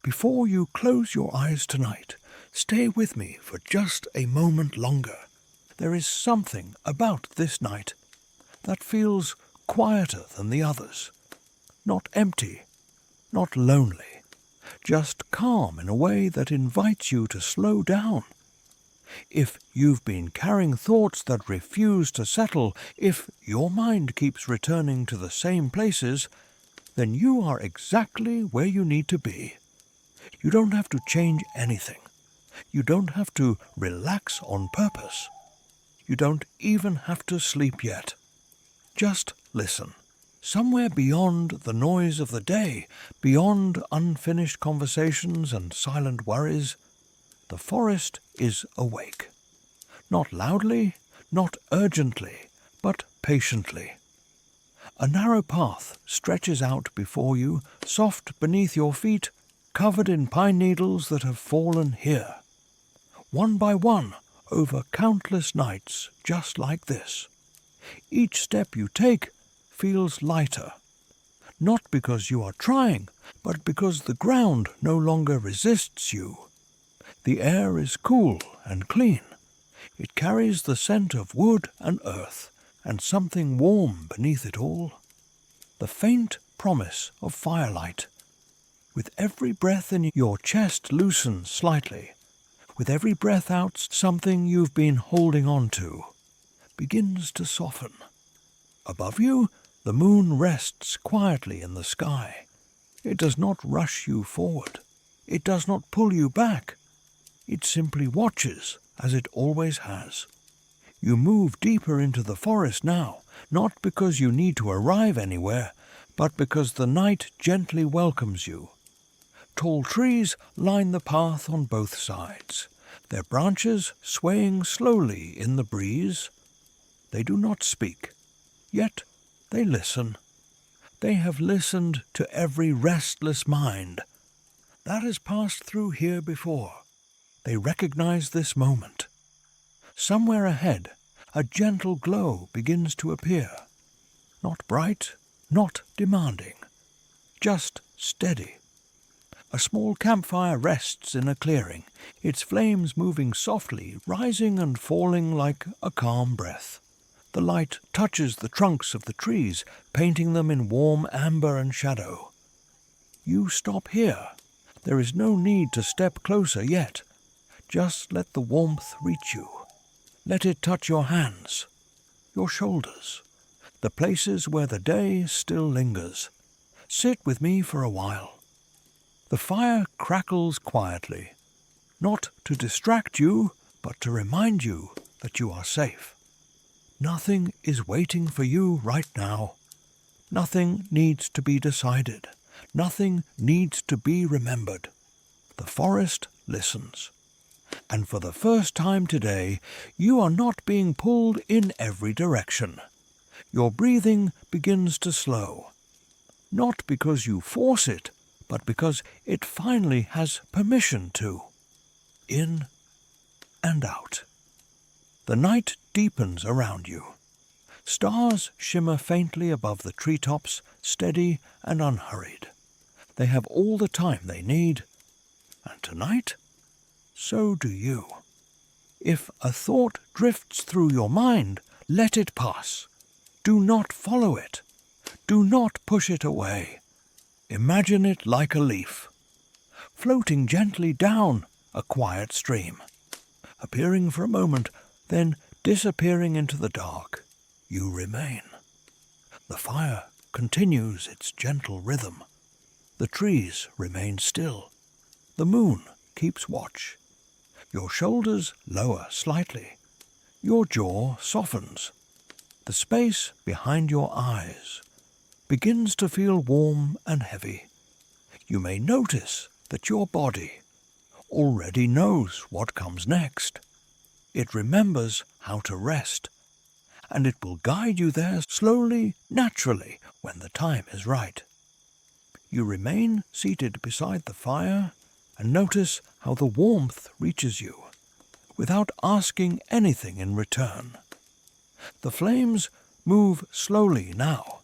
Before you close your eyes tonight, stay with me for just a moment longer. There is something about this night that feels quieter than the others. Not empty, not lonely, just calm in a way that invites you to slow down. If you've been carrying thoughts that refuse to settle, if your mind keeps returning to the same places, then you are exactly where you need to be. You don't have to change anything. You don't have to relax on purpose. You don't even have to sleep yet. Just listen. Somewhere beyond the noise of the day, beyond unfinished conversations and silent worries, the forest is awake. Not loudly, not urgently, but patiently. A narrow path stretches out before you, soft beneath your feet, covered in pine needles that have fallen here. One by one, over countless nights just like this. Each step you take feels lighter. Not because you are trying, but because the ground no longer resists you. The air is cool and clean. It carries the scent of wood and earth, and something warm beneath it all. The faint promise of firelight. With every breath in, your chest loosens slightly. With every breath out, something you've been holding on to begins to soften. Above you, the moon rests quietly in the sky. It does not rush you forward. It does not pull you back. It simply watches, as it always has. You move deeper into the forest now, not because you need to arrive anywhere, but because the night gently welcomes you. Tall trees line the path on both sides, their branches swaying slowly in the breeze. They do not speak, yet they listen. They have listened to every restless mind that has passed through here before. They recognize this moment. Somewhere ahead, a gentle glow begins to appear. Not bright, not demanding, just steady. A small campfire rests in a clearing, its flames moving softly, rising and falling like a calm breath. The light touches the trunks of the trees, painting them in warm amber and shadow. You stop here. There is no need to step closer yet. Just let the warmth reach you. Let it touch your hands, your shoulders, the places where the day still lingers. Sit with me for a while. The fire crackles quietly, not to distract you, but to remind you that you are safe. Nothing is waiting for you right now. Nothing needs to be decided. Nothing needs to be remembered. The forest listens. And for the first time today, you are not being pulled in every direction. Your breathing begins to slow. Not because you force it, but because it finally has permission to. In and out. The night deepens around you. Stars shimmer faintly above the treetops, steady and unhurried. They have all the time they need. And tonight, so do you. If a thought drifts through your mind, let it pass. Do not follow it. Do not push it away. Imagine it like a leaf, floating gently down a quiet stream, appearing for a moment, then disappearing into the dark. You remain. The fire continues its gentle rhythm. The trees remain still. The moon keeps watch. Your shoulders lower slightly. Your jaw softens. The space behind your eyes begins to feel warm and heavy. You may notice that your body already knows what comes next. It remembers how to rest, and it will guide you there slowly, naturally, when the time is right. You remain seated beside the fire and notice how the warmth reaches you, without asking anything in return. The flames move slowly now,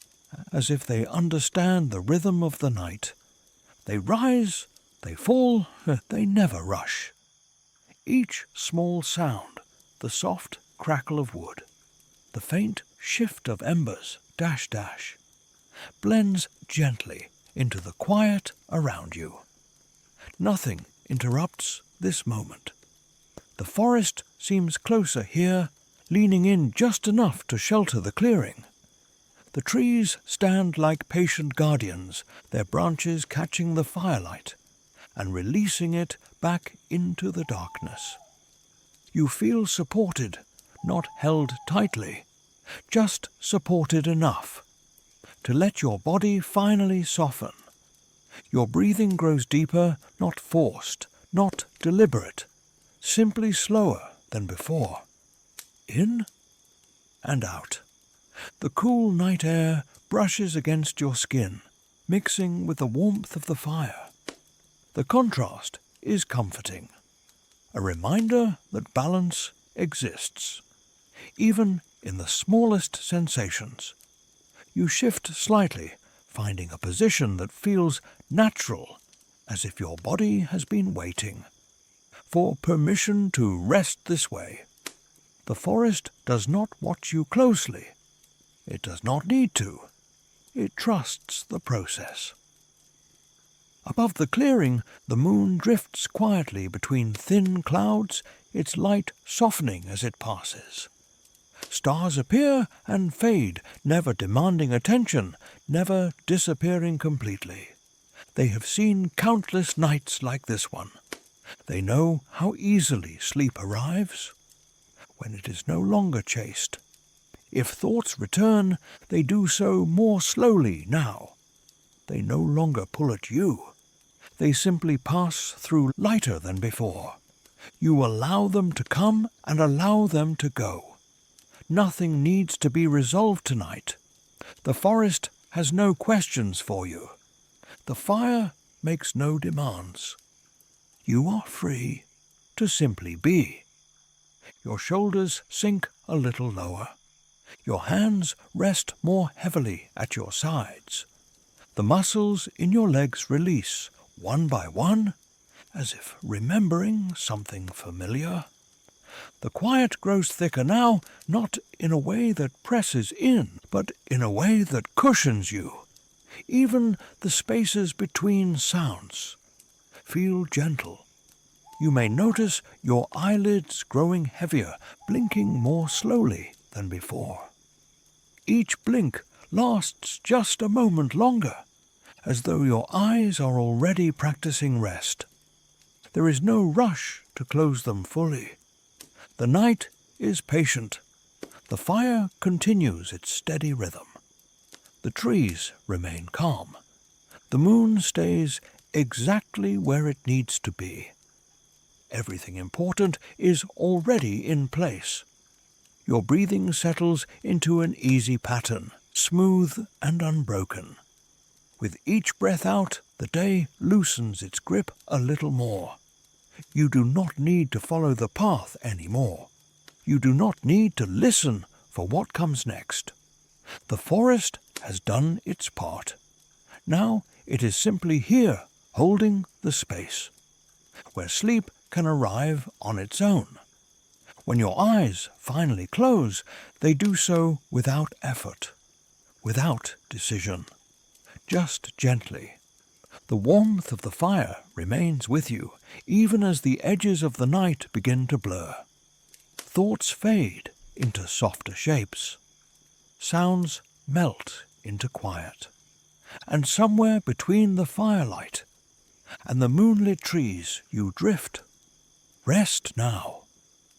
as if they understand the rhythm of the night. They rise They fall, they never rush. Each small sound, the soft crackle of wood, the faint shift of embers, dash dash, blends gently into the quiet around you. Nothing interrupts this moment. The forest seems closer here, leaning in just enough to shelter the clearing. The trees stand like patient guardians, their branches catching the firelight and releasing it back into the darkness. You feel supported, not held tightly, just supported enough to let your body finally soften. Your breathing grows deeper, not forced, not deliberate, simply slower than before. In and out. The cool night air brushes against your skin, mixing with the warmth of the fire. The contrast is comforting, a reminder that balance exists, even in the smallest sensations. You shift slightly, finding a position that feels natural, as if your body has been waiting for permission to rest this way. The forest does not watch you closely. It does not need to. It trusts the process. Above the clearing, the moon drifts quietly between thin clouds, its light softening as it passes. Stars appear and fade, never demanding attention, never disappearing completely. They have seen countless nights like this one. They know how easily sleep arrives when it is no longer chased. If thoughts return, they do so more slowly now. They no longer pull at you. They simply pass through lighter than before. You allow them to come and allow them to go. Nothing needs to be resolved tonight. The forest has no questions for you. The fire makes no demands. You are free to simply be. Your shoulders sink a little lower. Your hands rest more heavily at your sides. The muscles in your legs release, one by one, as if remembering something familiar. The quiet grows thicker now, not in a way that presses in, but in a way that cushions you. Even the spaces between sounds feel gentle. You may notice your eyelids growing heavier, blinking more slowly than before. Each blink lasts just a moment longer, as though your eyes are already practicing rest. There is no rush to close them fully. The night is patient. The fire continues its steady rhythm. The trees remain calm. The moon stays exactly where it needs to be. Everything important is already in place. Your breathing settles into an easy pattern, smooth and unbroken. With each breath out, the day loosens its grip a little more. You do not need to follow the path anymore. You do not need to listen for what comes next. The forest has done its part. Now it is simply here, holding the space, where sleep can arrive on its own. When your eyes finally close, they do so without effort, without decision, just gently. The warmth of the fire remains with you, even as the edges of the night begin to blur. Thoughts fade into softer shapes. Sounds melt into quiet. And somewhere between the firelight and the moonlit trees you drift. Rest now.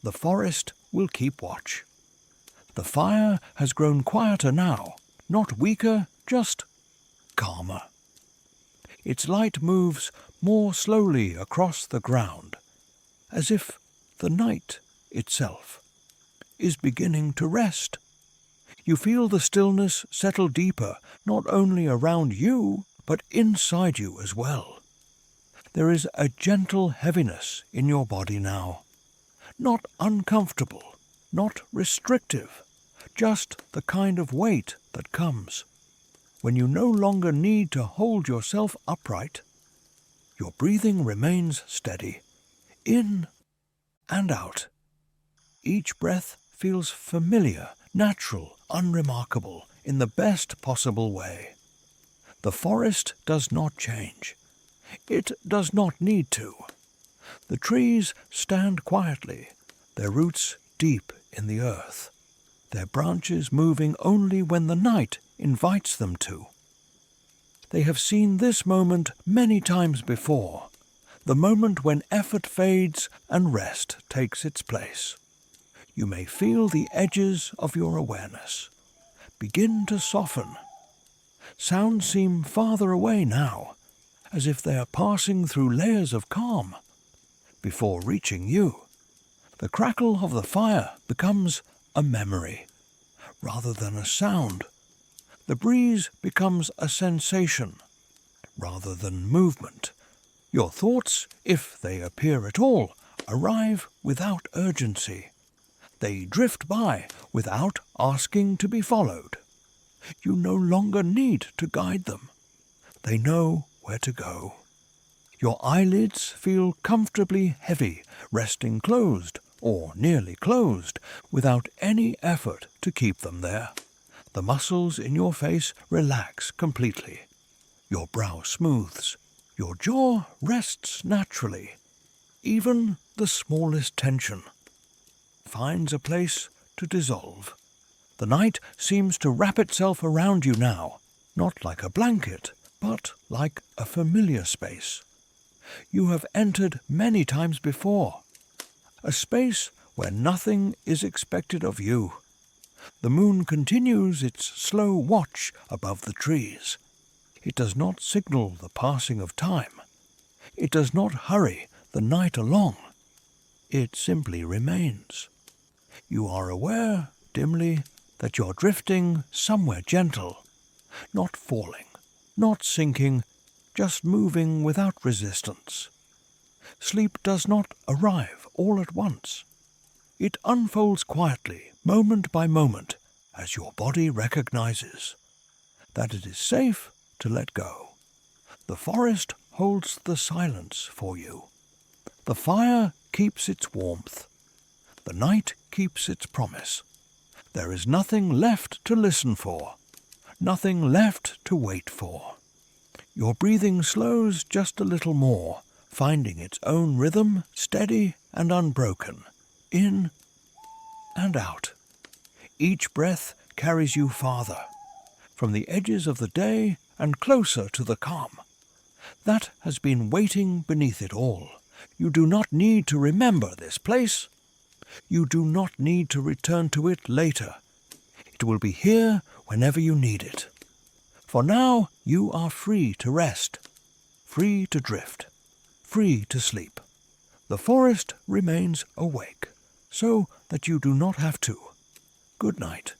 The forest will keep watch. The fire has grown quieter now, not weaker, just calmer. Its light moves more slowly across the ground, as if the night itself is beginning to rest. You feel the stillness settle deeper, not only around you, but inside you as well. There is a gentle heaviness in your body now. Not uncomfortable, not restrictive, just the kind of weight that comes when you no longer need to hold yourself upright. Your breathing remains steady, in and out. Each breath feels familiar, natural, unremarkable, in the best possible way. The forest does not change. It does not need to. The trees stand quietly, their roots deep in the earth, their branches moving only when the night invites them to. They have seen this moment many times before, the moment when effort fades and rest takes its place. You may feel the edges of your awareness begin to soften. Sounds seem farther away now, as if they are passing through layers of calm. Before reaching you, the crackle of the fire becomes a memory, rather than a sound. The breeze becomes a sensation, rather than movement. Your thoughts, if they appear at all, arrive without urgency. They drift by without asking to be followed. You no longer need to guide them. They know where to go. Your eyelids feel comfortably heavy, resting closed or nearly closed, without any effort to keep them there. The muscles in your face relax completely. Your brow smooths. Your jaw rests naturally. Even the smallest tension finds a place to dissolve. The night seems to wrap itself around you now, not like a blanket, but like a familiar space you have entered many times before, a space where nothing is expected of you. The moon continues its slow watch above the trees. It does not signal the passing of time. It does not hurry the night along. It simply remains. You are aware, dimly, that you're drifting somewhere gentle, not falling, not sinking, just moving without resistance. Sleep does not arrive all at once. It unfolds quietly, moment by moment, as your body recognizes that it is safe to let go. The forest holds the silence for you. The fire keeps its warmth. The night keeps its promise. There is nothing left to listen for, nothing left to wait for. Your breathing slows just a little more, finding its own rhythm, steady and unbroken, in and out. Each breath carries you farther, from the edges of the day and closer to the calm that has been waiting beneath it all. You do not need to remember this place. You do not need to return to it later. It will be here whenever you need it. For now, you are free to rest, free to drift, free to sleep. The forest remains awake, so that you do not have to. Good night.